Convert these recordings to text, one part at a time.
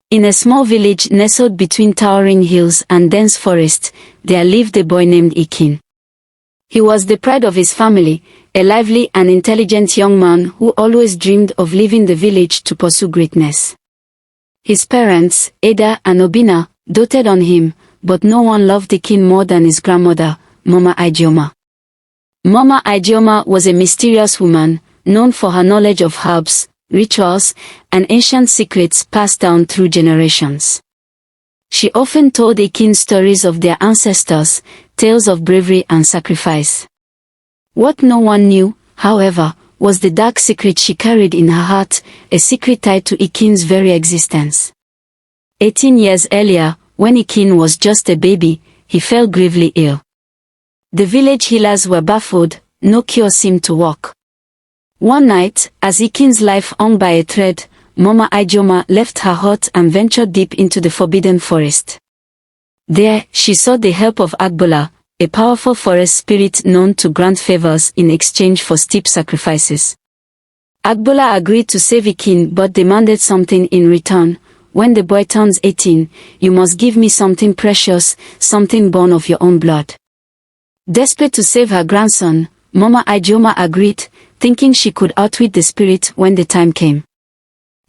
In a small village nestled between towering hills and dense forest, there lived a boy named Ekene. He was the pride of his family, a lively and intelligent young man who always dreamed of leaving the village to pursue greatness. His parents, Ada and Obinna, doted on him, but no one loved Ekene more than his grandmother, Mama Ijeoma. Mama Ijeoma was a mysterious woman, known for her knowledge of herbs, rituals, and ancient secrets passed down through generations. She often told Ekene stories of their ancestors, tales of bravery and sacrifice. What no one knew, however, was the dark secret she carried in her heart, a secret tied to Ekene's very existence. 18 years earlier, when Ekene was just a baby, he fell gravely ill. The village healers were baffled, no cure seemed to work. One night, as Ekene's life hung by a thread, Mama Ijeoma left her hut and ventured deep into the forbidden forest. There, she sought the help of Agbola, a powerful forest spirit known to grant favors in exchange for steep sacrifices. Agbola agreed to save Ekene but demanded something in return. When the boy turns 18, you must give me something precious, something born of your own blood. Desperate to save her grandson, Mama Ijeoma agreed, thinking she could outwit the spirit when the time came.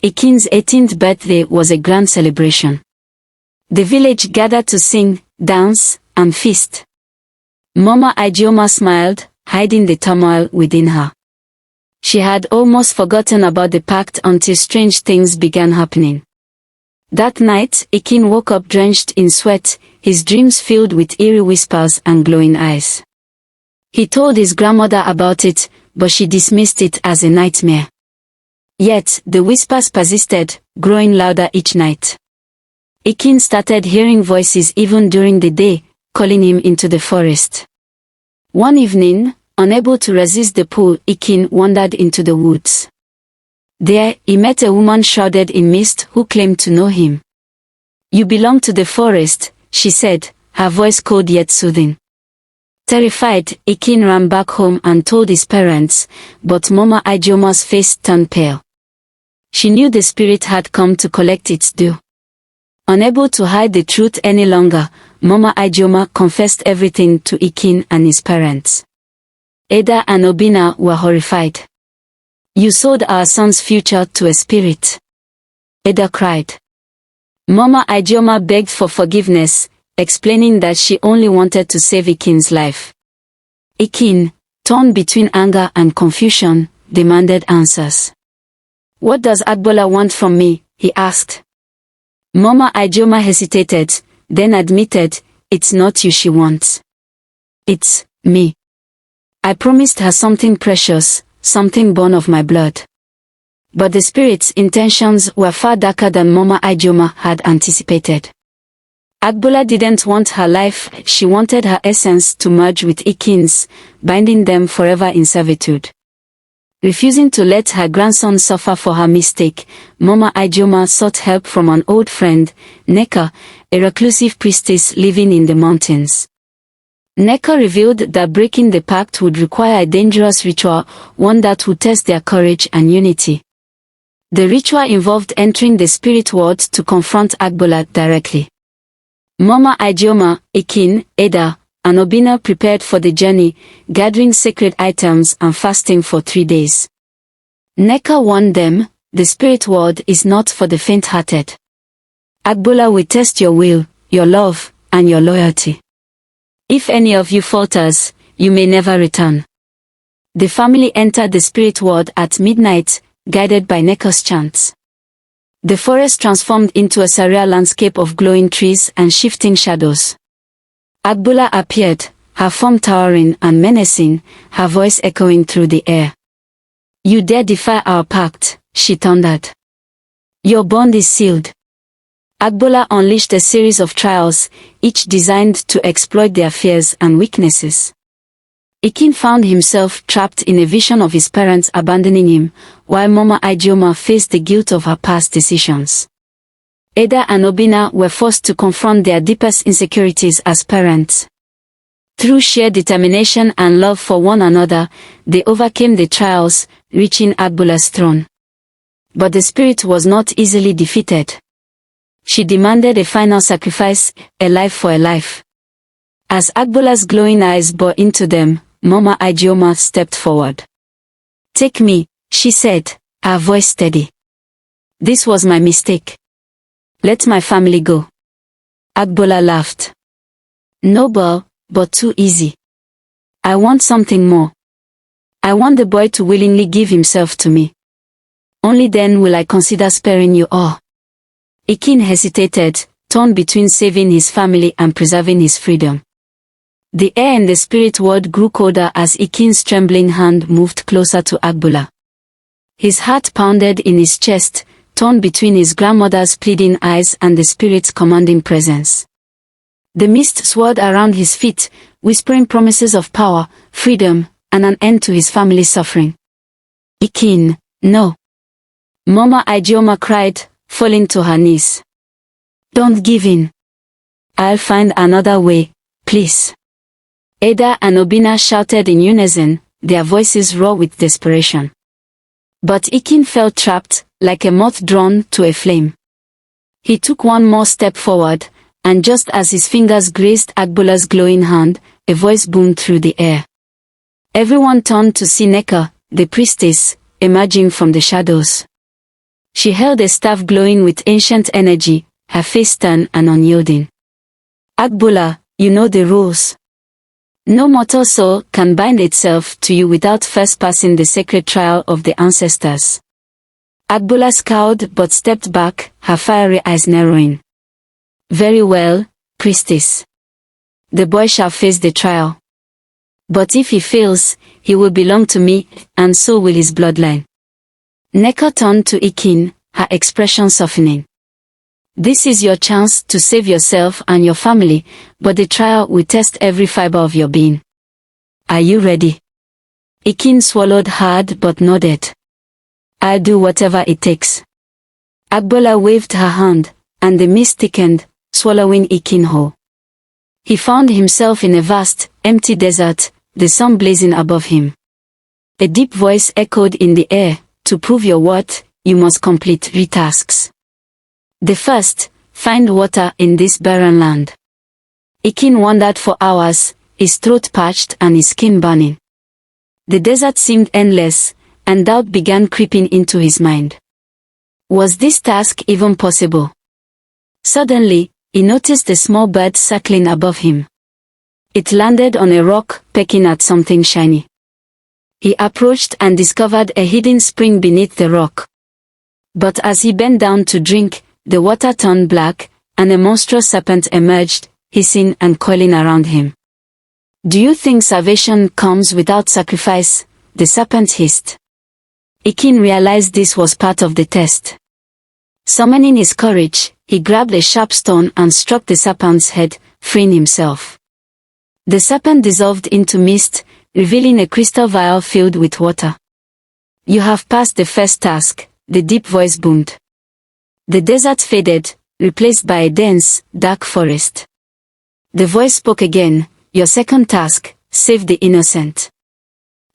Ekene's 18th birthday was a grand celebration. The village gathered to sing, dance, and feast. Mama Ijeoma smiled, hiding the turmoil within her. She had almost forgotten about the pact until strange things began happening. That night, Ekene woke up drenched in sweat, his dreams filled with eerie whispers and glowing eyes. He told his grandmother about it, but she dismissed it as a nightmare. Yet, the whispers persisted, growing louder each night. Ekene started hearing voices even during the day, calling him into the forest. One evening, unable to resist the pull, Ekene wandered into the woods. There, he met a woman shrouded in mist who claimed to know him. "You belong to the forest," she said, her voice cold yet soothing. Terrified, Ekene ran back home and told his parents, but Mama Ijeoma's face turned pale. She knew the spirit had come to collect its due. Unable to hide the truth any longer, Mama Ijeoma confessed everything to Ekene and his parents. Ada and Obinna were horrified. "You sold our son's future to a spirit," Ada cried. Mama Ijeoma begged for forgiveness, explaining that she only wanted to save Ekene's life. Ekene, torn between anger and confusion, demanded answers. "What does Agbola want from me?" he asked. Mama Ijeoma hesitated, then admitted, "It's not you she wants. It's me. I promised her something precious, something born of my blood." But the spirit's intentions were far darker than Mama Ijeoma had anticipated. Agbola didn't want her life, she wanted her essence to merge with Ekene's, binding them forever in servitude. Refusing to let her grandson suffer for her mistake, Mama Ijeoma sought help from an old friend, Neka, a reclusive priestess living in the mountains. Neka revealed that breaking the pact would require a dangerous ritual, one that would test their courage and unity. The ritual involved entering the spirit world to confront Agbola directly. Mama Ijeoma, Ekene, Ada, and Obinna prepared for the journey, gathering sacred items and fasting for 3 days. Neka warned them, "The spirit world is not for the faint-hearted. Agbola will test your will, your love, and your loyalty. If any of you falters, you may never return." The family entered the spirit world at midnight, guided by Neka's chants. The forest transformed into a surreal landscape of glowing trees and shifting shadows. Agbola appeared, her form towering and menacing, her voice echoing through the air. "You dare defy our pact," she thundered. "Your bond is sealed." Agbola unleashed a series of trials, each designed to exploit their fears and weaknesses. Ekene found himself trapped in a vision of his parents abandoning him, while Mama Ijeoma faced the guilt of her past decisions. Ada and Obinna were forced to confront their deepest insecurities as parents. Through sheer determination and love for one another, they overcame the trials, reaching Agbola's throne. But the spirit was not easily defeated. She demanded a final sacrifice, a life for a life. As Agbola's glowing eyes bored into them, Mama Ijeoma stepped forward. "Take me," she said, her voice steady. "This was my mistake. Let my family go." Agbola laughed. "Noble, but too easy. I want something more. I want the boy to willingly give himself to me. Only then will I consider sparing you all." Ekene hesitated, torn between saving his family and preserving his freedom. The air in the spirit world grew colder as Ekene's trembling hand moved closer to Agbola. His heart pounded in his chest, torn between his grandmother's pleading eyes and the spirit's commanding presence. The mist swirled around his feet, whispering promises of power, freedom, and an end to his family's suffering. "Ekene, no!" Mama Ijeoma cried, falling to her knees. "Don't give in. I'll find another way, please." Ada and Obinna shouted in unison, their voices raw with desperation. But Ekene felt trapped, like a moth drawn to a flame. He took one more step forward, and just as his fingers grazed Agbola's glowing hand, a voice boomed through the air. Everyone turned to see Neka, the priestess, emerging from the shadows. She held a staff glowing with ancient energy, her face stern and unyielding. "Agbola, you know the rules. No mortal soul can bind itself to you without first passing the sacred trial of the ancestors." Agbola scowled but stepped back, her fiery eyes narrowing. "Very well, priestess. The boy shall face the trial. But if he fails, he will belong to me, and so will his bloodline." Neka turned to Ekene, her expression softening. "This is your chance to save yourself and your family, but the trial will test every fiber of your being. Are you ready?" Ekene swallowed hard but nodded. "I'll do whatever it takes." Agbola waved her hand, and the mist thickened, swallowing Ekene whole. He found himself in a vast, empty desert, the sun blazing above him. A deep voice echoed in the air, "To prove your worth, you must complete 3 tasks. The first, find water in this barren land." Ekene wandered for hours, his throat parched and his skin burning. The desert seemed endless, and doubt began creeping into his mind. Was this task even possible? Suddenly, he noticed a small bird circling above him. It landed on a rock, pecking at something shiny. He approached and discovered a hidden spring beneath the rock. But as he bent down to drink, the water turned black, and a monstrous serpent emerged, hissing and coiling around him. "Do you think salvation comes without sacrifice?" the serpent hissed. Ekene realized this was part of the test. Summoning his courage, he grabbed a sharp stone and struck the serpent's head, freeing himself. The serpent dissolved into mist, revealing a crystal vial filled with water. "You have passed the first task," the deep voice boomed. The desert faded, replaced by a dense, dark forest. The voice spoke again, "Your second task, save the innocent."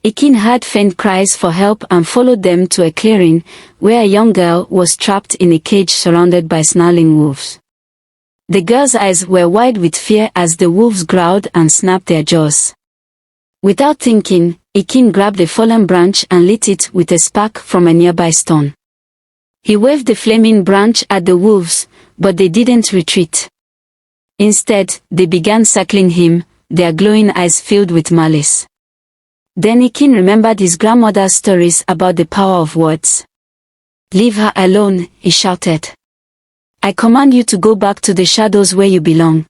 Ekene heard faint cries for help and followed them to a clearing, where a young girl was trapped in a cage surrounded by snarling wolves. The girl's eyes were wide with fear as the wolves growled and snapped their jaws. Without thinking, Ekene grabbed a fallen branch and lit it with a spark from a nearby stone. He waved the flaming branch at the wolves, but they didn't retreat. Instead, they began circling him, their glowing eyes filled with malice. Then Ekene remembered his grandmother's stories about the power of words. "Leave her alone," he shouted. "I command you to go back to the shadows where you belong."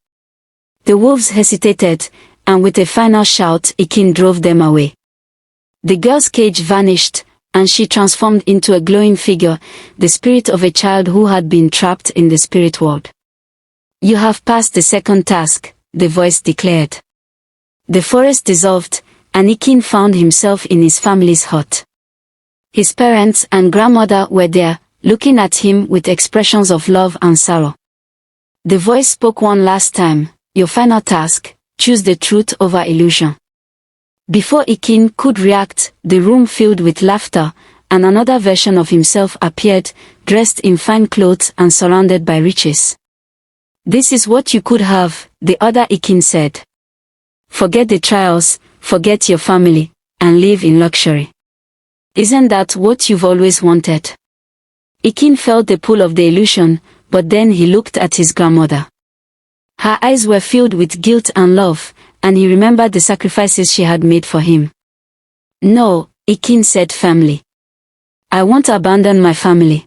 The wolves hesitated, and with a final shout Ekene drove them away. The girl's cage vanished, and she transformed into a glowing figure, the spirit of a child who had been trapped in the spirit world. "You have passed the second task," the voice declared. The forest dissolved, and Ekene found himself in his family's hut. His parents and grandmother were there, looking at him with expressions of love and sorrow. The voice spoke one last time, "Your final task, choose the truth over illusion." Before Ekene could react, the room filled with laughter, and another version of himself appeared, dressed in fine clothes and surrounded by riches. "This is what you could have," the other Ekene said. "Forget the trials, forget your family, and live in luxury. Isn't that what you've always wanted?" Ekene felt the pull of the illusion, but then he looked at his grandmother. Her eyes were filled with guilt and love, and he remembered the sacrifices she had made for him. "No," Ekene said firmly. "I won't abandon my family.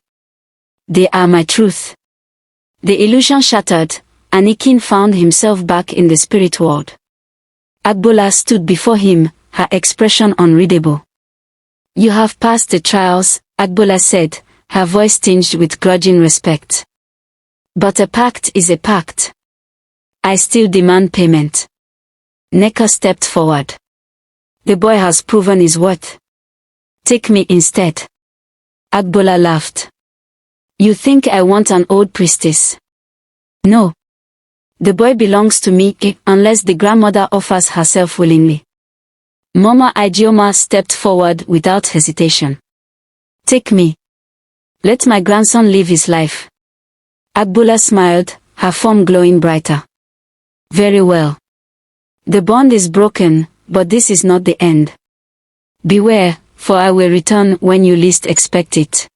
They are my truth." The illusion shattered, and Ekene found himself back in the spirit world. Agbola stood before him, her expression unreadable. "You have passed the trials," Agbola said, her voice tinged with grudging respect. "But a pact is a pact. I still demand payment." Nneka stepped forward. "The boy has proven his worth. Take me instead." Agbola laughed. "You think I want an old priestess? No. The boy belongs to me, unless the grandmother offers herself willingly." Mama Ijeoma stepped forward without hesitation. "Take me. Let my grandson live his life." Agbola smiled, her form glowing brighter. "Very well. The bond is broken, but this is not the end. Beware, for I will return when you least expect it."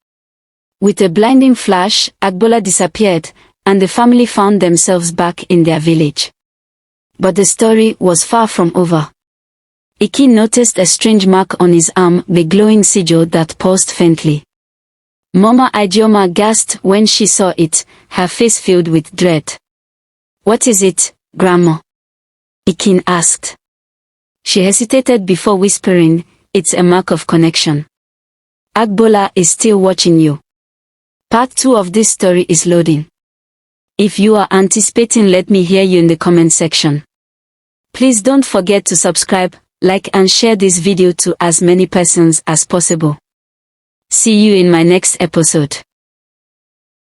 With a blinding flash, Agbola disappeared, and the family found themselves back in their village. But the story was far from over. Ekene noticed a strange mark on his arm, the glowing sigil that pulsed faintly. Mama Ijeoma gasped when she saw it, her face filled with dread. "What is it, Grandma?" Ekene asked. She hesitated before whispering, "It's a mark of connection. Agbola is still watching you." Part 2 of this story is loading. If you are anticipating, let me hear you in the comment section. Please don't forget to subscribe, like and share this video to as many persons as possible. See you in my next episode.